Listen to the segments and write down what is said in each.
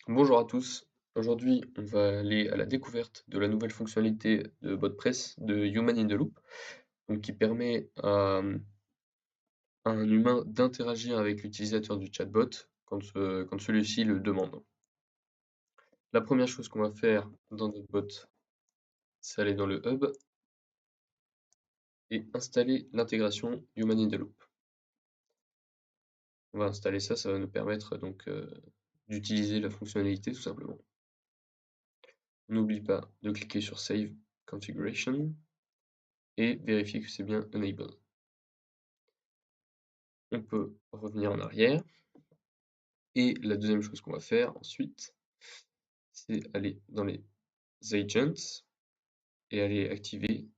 Bonjour à tous. Aujourd'hui, on va aller à la découverte de la nouvelle fonctionnalité de BotPress de Human in the Loop, donc qui permet à un humain d'interagir avec l'utilisateur du chatbot quand celui-ci le demande. La première chose qu'on va faire dans notre bot, c'est aller dans le hub et installer l'intégration Human in the Loop. On va installer ça, ça va nous permettre donc d'utiliser la fonctionnalité tout simplement. On n'oublie pas de cliquer sur Save Configuration et vérifier que c'est bien Enable. On peut revenir en arrière. Et la deuxième chose qu'on va faire ensuite, c'est aller dans les agents et aller activer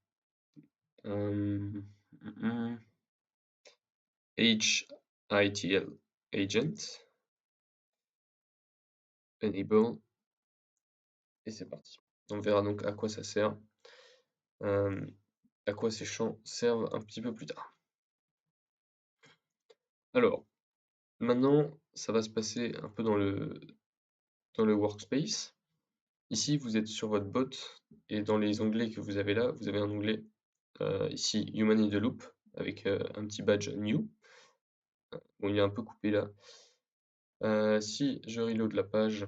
HITL agent, enable, et c'est parti. On verra donc à quoi ça sert, à quoi ces champs servent un petit peu plus tard. Alors, maintenant, ça va se passer un peu dans le workspace. Ici, vous êtes sur votre bot et dans les onglets que vous avez là, vous avez un onglet ici Human in the Loop avec un petit badge New. Bon, il est un peu coupé là. Si je reload la page,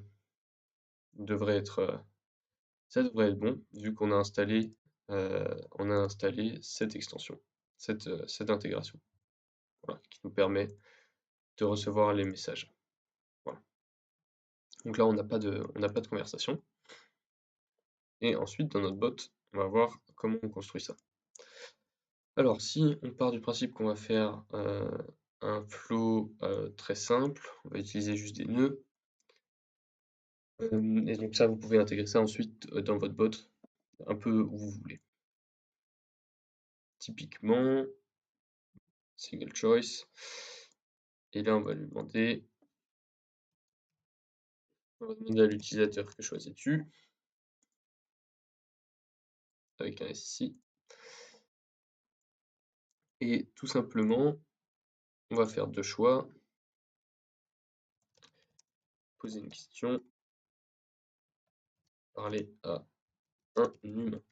devrait être, ça devrait être bon, vu qu'on a installé cette extension, cette intégration, voilà, qui nous permet de recevoir les messages. Voilà. Donc là, on n'a pas de conversation. Et ensuite, dans notre bot, on va voir comment on construit ça. Alors, si on part du principe qu'on va faire un flow très simple, on va utiliser juste des nœuds. Et donc ça, vous pouvez intégrer ça ensuite dans votre bot un peu où vous voulez. Typiquement, single choice. Et là, on va demander à l'utilisateur que choisis-tu, avec un S ici. Et tout simplement, on va faire deux choix. Poser une question. Parler à un humain.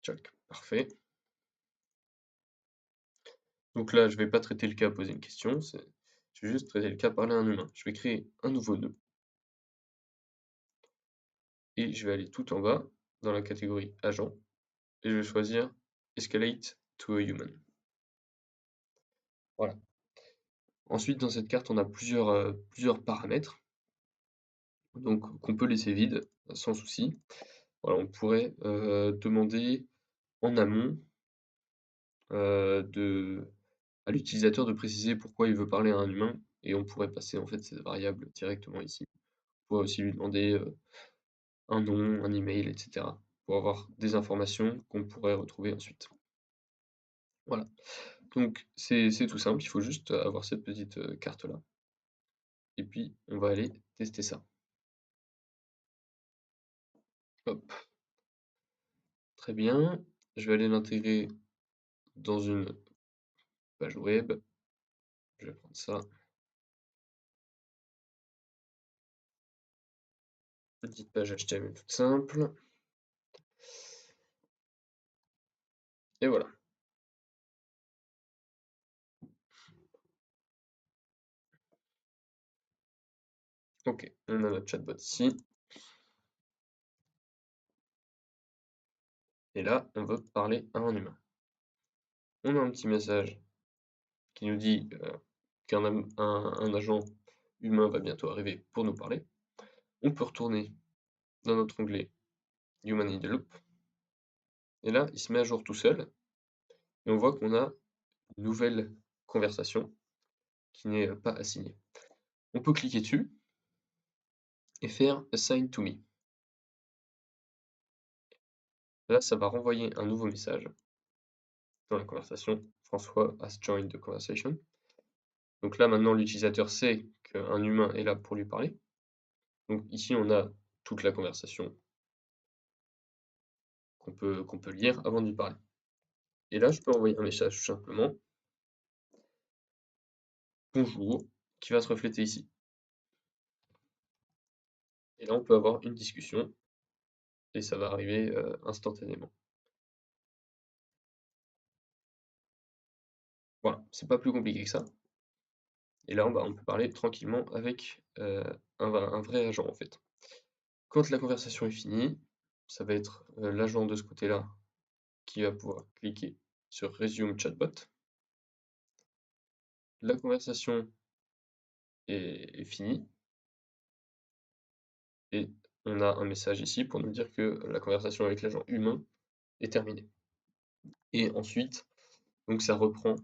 Check, parfait. Donc là, je ne vais pas traiter le cas poser une question, je vais juste traiter le cas parler à un humain. Je vais créer un nouveau nœud. Et je vais aller tout en bas, dans la catégorie agent, et je vais choisir Escalate to a Human. Voilà. Ensuite, dans cette carte, on a plusieurs paramètres, donc qu'on peut laisser vide, sans souci. Voilà, on pourrait demander en amont à l'utilisateur de préciser pourquoi il veut parler à un humain, et on pourrait passer en fait cette variable directement ici. On pourrait aussi lui demander un nom, un email, etc. pour avoir des informations qu'on pourrait retrouver ensuite. Voilà. Donc c'est tout simple, il faut juste avoir cette petite carte là. Et puis on va aller tester ça. Hop. Très bien. Je vais aller l'intégrer dans une page web. Je vais prendre ça. Petite page HTML toute simple. Et voilà. Ok, on a notre chatbot ici. Et là, on veut parler à un humain. On a un petit message qui nous dit qu'un agent humain va bientôt arriver pour nous parler. On peut retourner dans notre onglet Human in the Loop. Et là, il se met à jour tout seul. Et on voit qu'on a une nouvelle conversation qui n'est pas assignée. On peut cliquer dessus et faire Assign to me. Là, ça va renvoyer un nouveau message dans la conversation. François has joined the conversation. Donc là, maintenant, l'utilisateur sait qu'un humain est là pour lui parler. Donc ici, on a toute la conversation qu'on peut lire avant de lui parler. Et là, je peux envoyer un message tout simplement. Bonjour, qui va se refléter ici. Et là, on peut avoir une discussion et ça va arriver instantanément. Voilà, c'est pas plus compliqué que ça. Et là, bah, on peut parler tranquillement avec un vrai agent en fait. Quand la conversation est finie, ça va être l'agent de ce côté-là qui va pouvoir cliquer sur Resume Chatbot. La conversation est finie et on a un message ici pour nous dire que la conversation avec l'agent humain est terminée. Et ensuite, donc ça reprend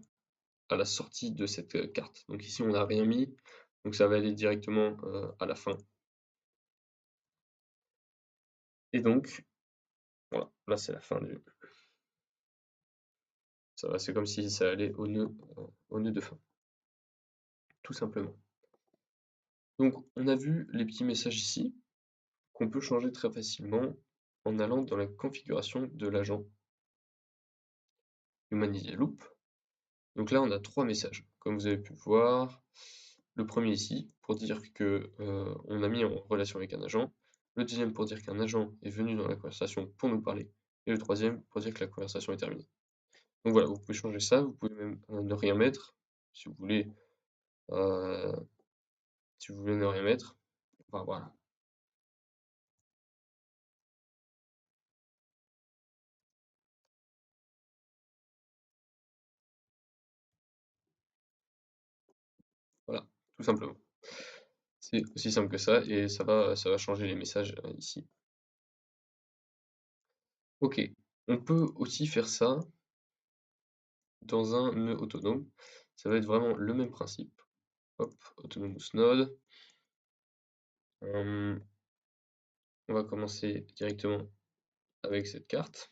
à la sortie de cette carte. Donc ici, on n'a rien mis, donc ça va aller directement à la fin. Et donc, voilà, là c'est la fin du. Ça va, c'est comme si ça allait au nœud de fin, tout simplement. Donc, on a vu les petits messages ici, qu'on peut changer très facilement en allant dans la configuration de l'agent Humanity Loop. Donc là, on a trois messages, comme vous avez pu voir. Le premier ici, pour dire que on a mis en relation avec un agent. Le deuxième pour dire qu'un agent est venu dans la conversation pour nous parler. Et le troisième pour dire que la conversation est terminée. Donc voilà, vous pouvez changer ça, vous pouvez même ne rien mettre, si vous voulez, euh, si vous voulez ne rien mettre. Enfin, voilà, voilà, tout simplement. C'est aussi simple que ça et ça va changer les messages ici. Ok, on peut aussi faire ça dans un nœud autonome. Ça va être vraiment le même principe. Hop, Autonomous Node. On va commencer directement avec cette carte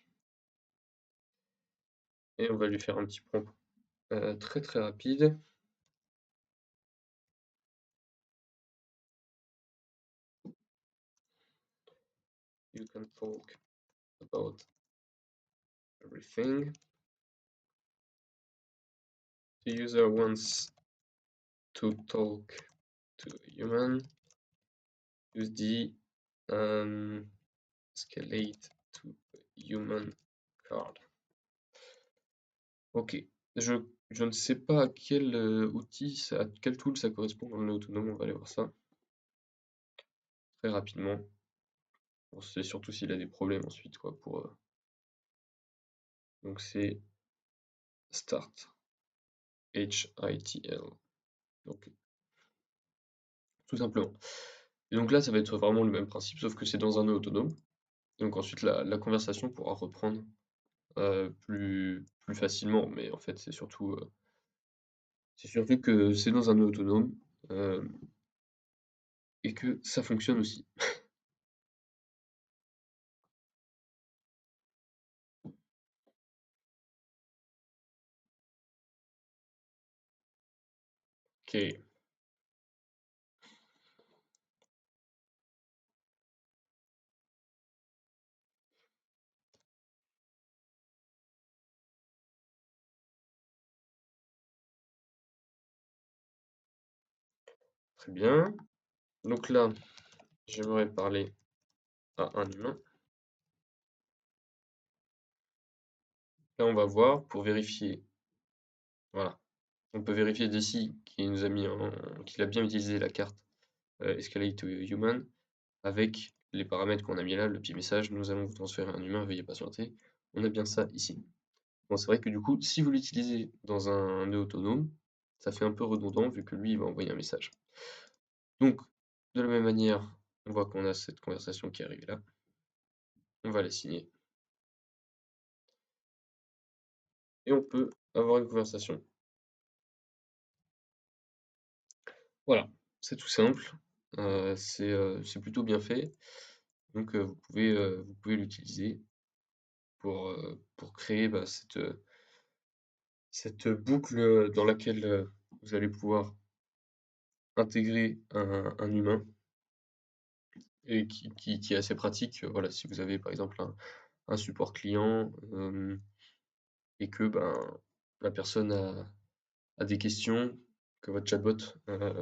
et on va lui faire un petit prompt très très rapide. You can talk about everything. The user wants to talk to a human. Use the escalate to a human card. Ok, je ne sais pas à quel outil, à quel tool ça correspond dans le autonome, on va aller voir ça très rapidement. On sait surtout s'il a des problèmes ensuite, quoi, donc c'est Start HITL, donc tout simplement. Et donc là, ça va être vraiment le même principe, sauf que c'est dans un nœud autonome. Donc ensuite, la conversation pourra reprendre plus facilement, mais en fait, c'est surtout que c'est dans un nœud autonome euh, et que ça fonctionne aussi. Ok, très bien. Donc là, j'aimerais parler à un humain. Là, on va voir pour vérifier. Voilà. On peut vérifier d'ici qu'il a bien utilisé la carte Escalate to Human avec les paramètres qu'on a mis là, le petit message, nous allons vous transférer un humain, veuillez patienter. On a bien ça ici. Bon, c'est vrai que du coup, si vous l'utilisez dans un nœud autonome, ça fait un peu redondant vu que lui, il va envoyer un message. Donc, de la même manière, on voit qu'on a cette conversation qui est arrivée là. On va la signer. Et on peut avoir une conversation. Voilà, c'est tout simple. C'est plutôt bien fait. Donc, vous pouvez l'utiliser pour créer bah, cette boucle dans laquelle vous allez pouvoir intégrer un humain et qui est assez pratique. Voilà, si vous avez par exemple un support client et que ben, la personne a des questions, que votre chatbot,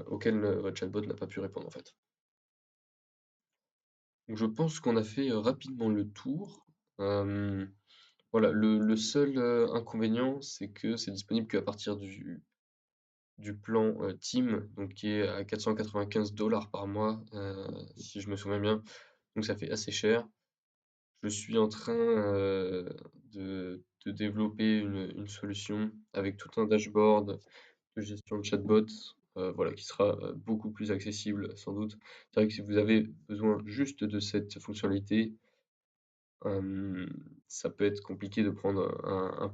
auquel votre chatbot n'a pas pu répondre en fait. Donc je pense qu'on a fait rapidement le tour. Voilà, le seul inconvénient, c'est que c'est disponible qu'à partir du plan Team, donc qui est à 495 $ par mois, si je me souviens bien. Donc ça fait assez cher. Je suis en train de développer une solution avec tout un dashboard de gestion de chatbot, voilà, qui sera beaucoup plus accessible sans doute. C'est vrai que si vous avez besoin juste de cette fonctionnalité, euh, ça peut être compliqué de prendre un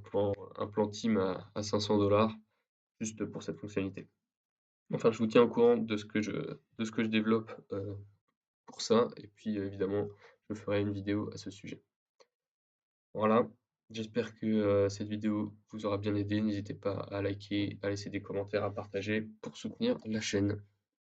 plan Team à 500 $ juste pour cette fonctionnalité. Enfin, je vous tiens au courant de ce que je développe pour ça, et puis évidemment, je ferai une vidéo à ce sujet. Voilà, j'espère que cette vidéo vous aura bien aidé. N'hésitez pas à liker, à laisser des commentaires, à partager pour soutenir la chaîne.